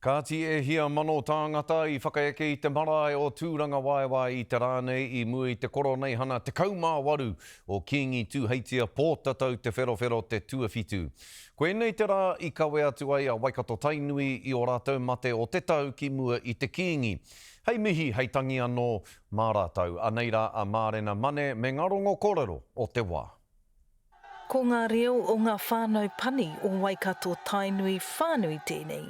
Kāti e hia mano tāngata I whakaeke I te marae o tūranga waiwai I te rānei I mua I te koro nei hana te kaumāwaru o Kingi Tūheitia pōtatau te wherowhero te tuawhitu. Koenei te rā I kawe atu ai a Waikato Tainui I o rātou mate o te tau ki mua I te Kingi. Hei mihi, hei tangi anō mā rātou, aneira a Mārena Mane me Ngarongo Kōrero o te wā. Ko ngā reo o ngā whānau pani o Waikato Tainui whānui tēnei.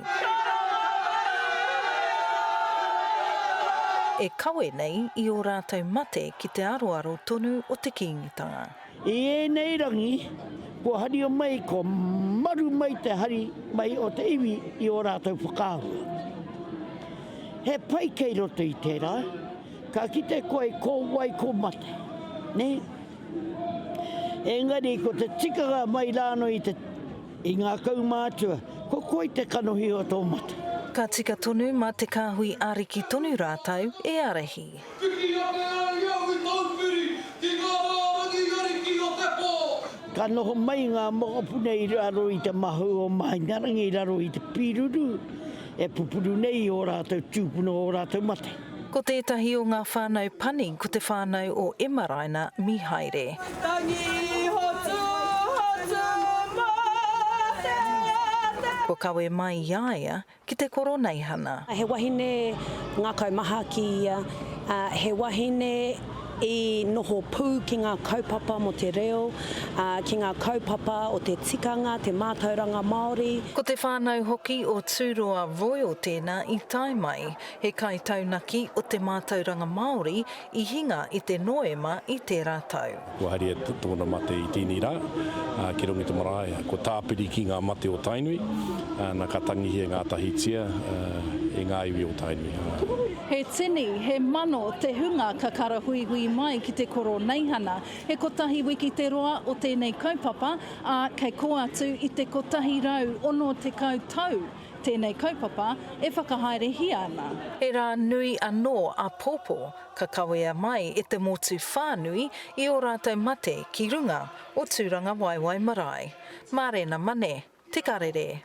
E kawe nei I o rātou mate ki te aroaro tonu o te kingitanga. I nei rangi, ko hari o mai, ko maru mai te hari mai o te iwi I o rātou whakaahua. He pai kei roto I tērā, ka kite koe ko wai ko mate, ne? Engari ko te tikanga mai rāno I ngā kaumātua, ko koe te kanohi o tō mate. Ka tika tonu mā te kāhui āriki tonu rātau e arehi. Ka noho mai ngā mokopune I raro I te mahu o mai ngarangi I raro I te piruru, e pupuru nei o rātou tūpuno o rātou mate. Ko tētahi o ngā whānau pani ko te whānau o Emaraina Mihaere. Ko kawe mai iaia ki te koro nei hana. He wahine ngā kaumaha ki ia, he wahine I noho pū ki ngā kaupapa mo te reo, ki ngā kaupapa o te tikanga, te mātauranga Māori. Ko te whānau hoki o Tūroa Royal tēnā I tae mai, he kai taunaki o te mātauranga Māori I hinga I te noema I te rātau. Ko hari e tōna mate I tēnei rā, ki rongi te marae, ko tāpiri ki ngā mate o Tainui, nā ka tangi ngā tahitia e ngā iwi o Tainui. He tini, he mano, te hunga ka karahui hui mai ki te koro neihana. He kotahi wiki te roa o tēnei kaupapa, a kei ko atu I te kotahi rau ono te kautau. Tēnei kaupapa e whakahaere hi ana. He rā nui anō a pōpō, ka kawea mai e te motu whānui I o rātou mate ki runga o Tūranga Waiwai Marae. Mārena Mane, te karere.